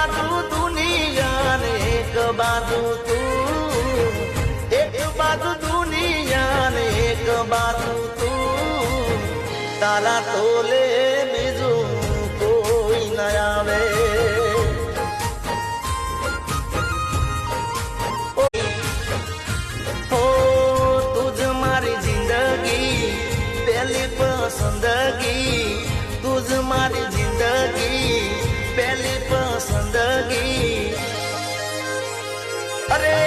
बाजू दुनिया ने एक बाजू तू, एक बाजू दुनिया ने एक बाजू तू, तारा तोले बीजू कोई न आवे। हो तुझ मारी जिंदगी पहली पसंदगी, तुझ मारी जिंदगी पहली पसंदगी। अरे